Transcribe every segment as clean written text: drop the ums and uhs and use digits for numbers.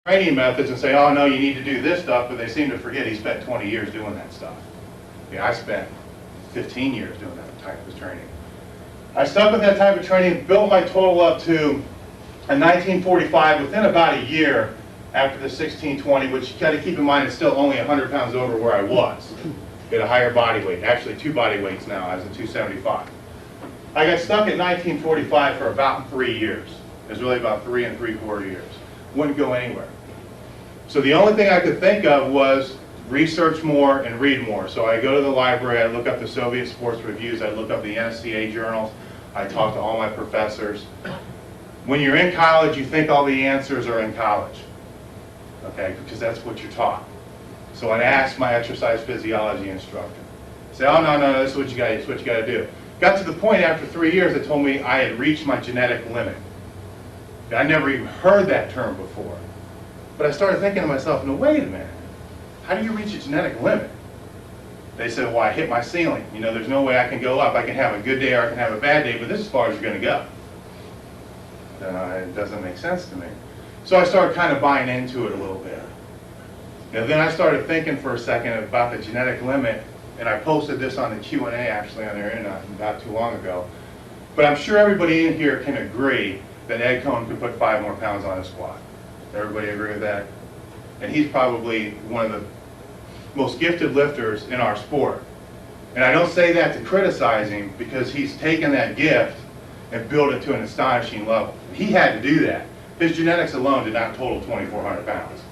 training methods and say, oh no, you need to do this stuff, but they seem to forget he spent 20 years doing that stuff. Yeah, I spent 15 years doing that type of training. I stuck with that type of training, built my total up to a 1945 within about a year after the 1620, which you got to keep in mind is still only 100 pounds over where I was. Get a higher body weight, actually 2 body weights now, I was at 275. I got stuck at 1945 for about 3 years. It was really about 3 3/4 years. Wouldn't go anywhere. So the only thing I could think of was research more and read more. So I go to the library, I look up the Soviet sports reviews, I look up the NSCA journals, I talk to all my professors. When you're in college, you think all the answers are in college, okay, because that's what you're taught. So I'd ask my exercise physiology instructor. Say, oh no, this is what you got to do. Got to the point after 3 years that told me I had reached my genetic limit. I never even heard that term before. But I started thinking to myself, no, wait a minute. How do you reach a genetic limit? They said, well, I hit my ceiling. You know, there's no way I can go up. I can have a good day or I can have a bad day, but this is as far as you're going to go. It doesn't make sense to me. So I started kind of buying into it a little bit. And then I started thinking for a second about the genetic limit, and I posted this on the Q&A actually on their internet not too long ago. But I'm sure everybody in here can agree that Ed Cohn could put 5 more pounds on his squat. Everybody agree with that? And he's probably one of the most gifted lifters in our sport. And I don't say that to criticize him, because he's taken that gift and built it to an astonishing level. He had to do that. His genetics alone did not total 2,400 pounds.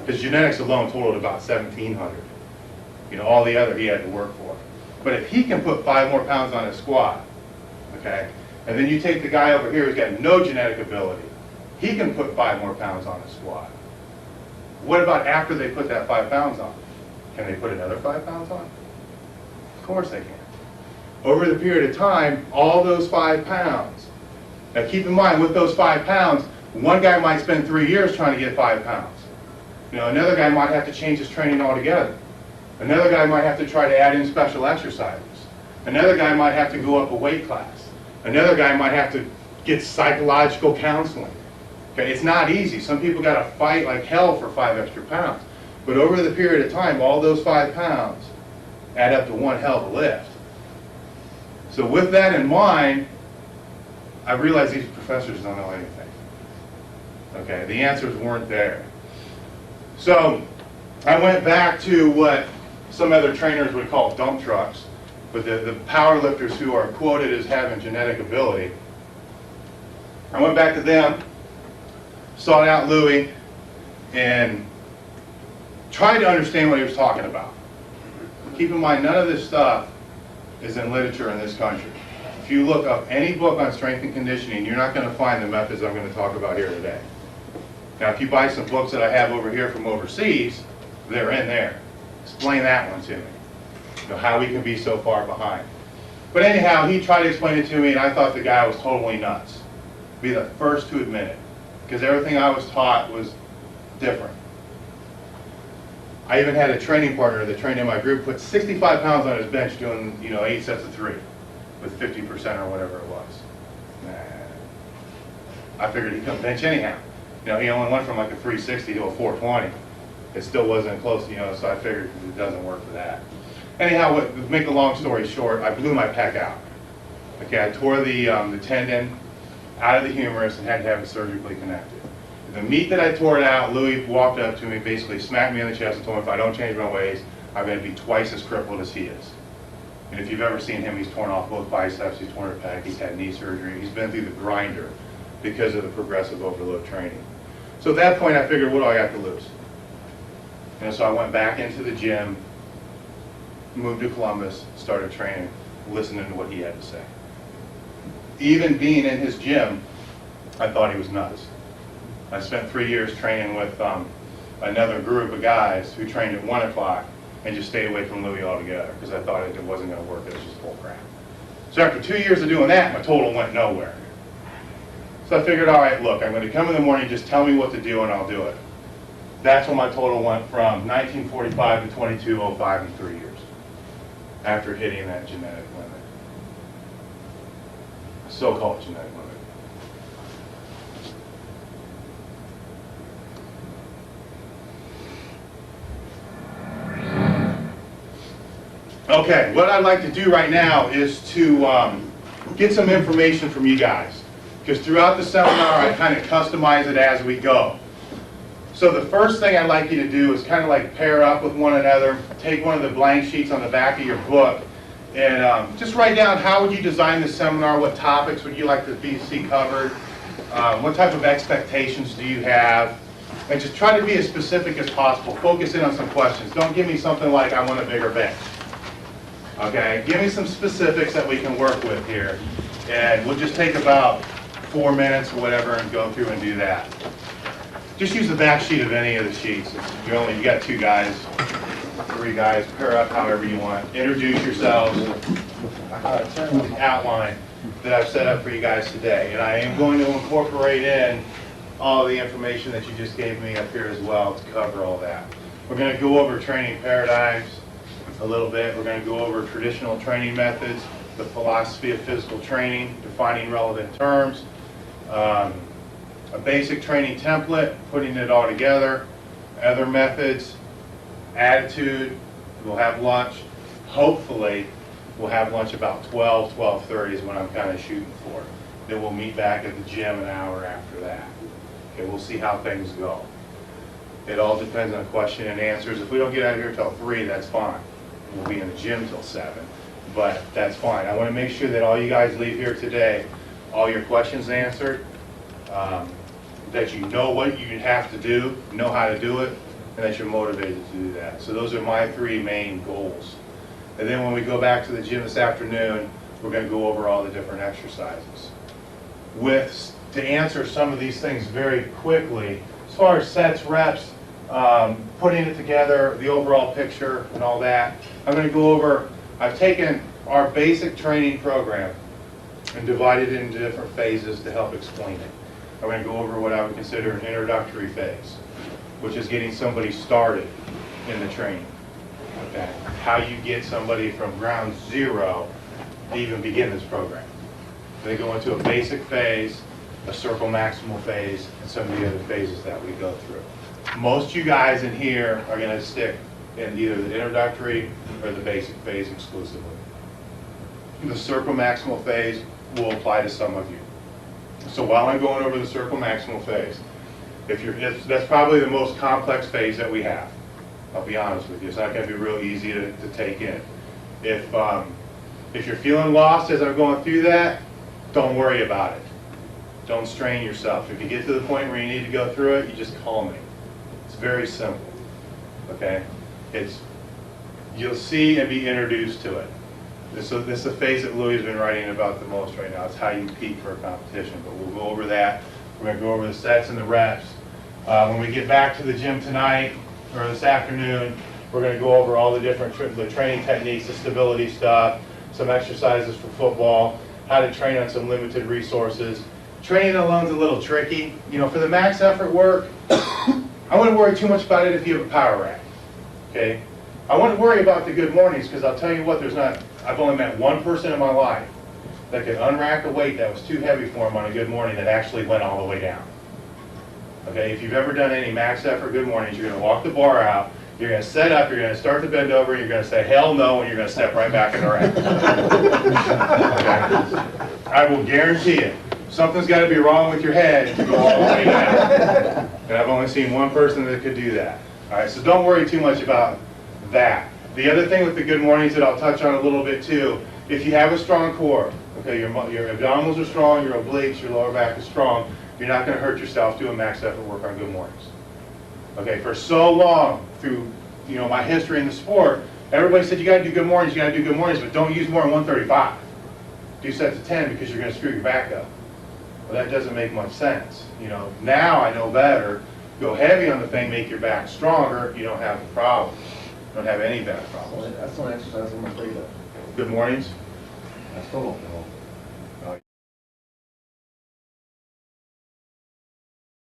His genetics alone totaled about 1,700. You know, all the other he had to work for. But if he can put 5 more pounds on his squat, okay, and then you take the guy over here who's got no genetic ability, he can put 5 more pounds on his squat. What about after they put that 5 pounds on? Can they put another 5 pounds on? Of course they can. Over the period of time, all those 5 pounds. Now keep in mind, with those 5 pounds, one guy might spend 3 years trying to get 5 pounds. You know, another guy might have to change his training altogether. Another guy might have to try to add in special exercises. Another guy might have to go up a weight class. Another guy might have to get psychological counseling. Okay, it's not easy. Some people got to fight like hell for 5 extra pounds. But over the period of time, all those 5 pounds add up to one hell of a lift. So with that in mind, I realized these professors don't know anything. Okay, the answers weren't there. So I went back to what some other trainers would call dump trucks, but the power lifters who are quoted as having genetic ability. I went back to them, sought out Louis, and tried to understand what he was talking about. Keep in mind, none of this stuff is in literature in this country. If you look up any book on strength and conditioning, you're not going to find the methods I'm going to talk about here today. Now, if you buy some books that I have over here from overseas, they're in there. Explain that one to me. You know, how we can be so far behind. But anyhow, he tried to explain it to me, and I thought the guy was totally nuts. Be the first to admit it, because everything I was taught was different. I even had a training partner that trained in my group put 65 pounds on his bench doing, 8 sets of 3 with 50% or whatever it was. I figured he couldn't bench anyhow. He only went from like a 360 to a 420. It still wasn't close, so I figured it doesn't work for that. Anyhow, to make a long story short, I blew my pec out. Okay, I tore the tendon out of the humerus and had to have it surgically connected. The meat that I tore it out, Louis walked up to me, basically smacked me in the chest and told me if I don't change my ways, I'm going to be twice as crippled as he is. And if you've ever seen him, he's torn off both biceps, he's torn a pec, he's had knee surgery, he's been through the grinder because of the progressive overload training. So at that point, I figured, what do I got to lose? And so I went back into the gym, moved to Columbus, started training, listening to what he had to say. Even being in his gym, I thought he was nuts. I spent 3 years training with another group of guys who trained at 1 o'clock and just stayed away from Louis altogether because I thought it wasn't going to work. It was just full crap. So after 2 years of doing that, my total went nowhere. So I figured, all right, look, I'm going to come in the morning, just tell me what to do and I'll do it. That's when my total went from 1945 to 2205 in 3 years after hitting that genetic limit. So-called genetic limit. Okay, what I'd like to do right now is to get some information from you guys, because throughout the seminar I kind of customize it as we go. So the first thing I'd like you to do is kind of like pair up with one another, take one of the blank sheets on the back of your book, and just write down how would you design the seminar, what topics would you like to see covered, what type of expectations do you have, and just try to be as specific as possible. Focus in on some questions. Don't give me something like, I want a bigger bench. Okay, give me some specifics that we can work with here, and we'll just take about 4 minutes or whatever and go through and do that. Just use the back sheet of any of the sheets. You got 2 guys, 3 guys, pair up however you want. Introduce yourselves. Turn on the outline that I've set up for you guys today, and I am going to incorporate in all the information that you just gave me up here as well to cover all that. We're going to go over training paradigms a little bit. We're going to go over traditional training methods, the philosophy of physical training, defining relevant terms, a basic training template, putting it all together, other methods, attitude. We'll have lunch. Hopefully, we'll have lunch about 12:30 is when I'm kind of shooting for. Then we'll meet back at the gym an hour after that. Okay, we'll see how things go. It all depends on question and answers. If we don't get out of here till 3, that's fine. We'll be in the gym till 7, but that's fine. I want to make sure that all you guys leave here today, all your questions answered, that you know what you have to do, know how to do it, and that you're motivated to do that. So those are my 3 main goals. And then when we go back to the gym this afternoon, we're going to go over all the different exercises. To answer some of these things very quickly, as far as sets, reps, putting it together, the overall picture and all that, I'm going to go over, I've taken our basic training program and divided it into different phases to help explain it. I'm going to go over what I would consider an introductory phase, which is getting somebody started in the training. Okay. How you get somebody from ground zero to even begin this program. They go into a basic phase, a circle maximal phase, and some of the other phases that we go through. Most of you guys in here are going to stick in either the introductory or the basic phase exclusively. The circle maximal phase will apply to some of you. So while I'm going over the circle maximal phase, that's probably the most complex phase that we have. I'll be honest with you. It's not going to be real easy to take in. If you're feeling lost as I'm going through that, don't worry about it. Don't strain yourself. If you get to the point where you need to go through it, you just call me. It's very simple. Okay? You'll see and be introduced to it. This is the phase that Louis has been writing about the most right now. It's how you peak for a competition. But we'll go over that. We're going to go over the sets and the reps. When we get back to the gym tonight or this afternoon, we're going to go over all the different the training techniques, the stability stuff, some exercises for football, how to train on some limited resources. Training alone's a little tricky. For the max effort work, I wouldn't worry too much about it if you have a power rack. Okay? I wouldn't worry about the good mornings, because I'll tell you what, I've only met one person in my life that could unrack a weight that was too heavy for him on a good morning that actually went all the way down. Okay, if you've ever done any max effort good mornings, you're going to walk the bar out, you're going to set up, you're going to start to bend over, you're going to say hell no, and you're going to step right back in the rack. Okay. I will guarantee it. Something's got to be wrong with your head to go all the way down. And I've only seen one person that could do that. All right, so don't worry too much about that. The other thing with the good mornings that I'll touch on a little bit too, if you have a strong core, okay, your abdominals are strong, your obliques, your lower back is strong, you're not going to hurt yourself doing max effort work on good mornings. Okay, for so long through my history in the sport, everybody said you got to do good mornings, but don't use more than 135. Do sets of 10 because you're going to screw your back up. Well, that doesn't make much sense. Now I know better. Go heavy on the thing, make your back stronger. You don't have a problem. You don't have any back problems. That's one exercise I'm afraid of. Good mornings. I still don't know.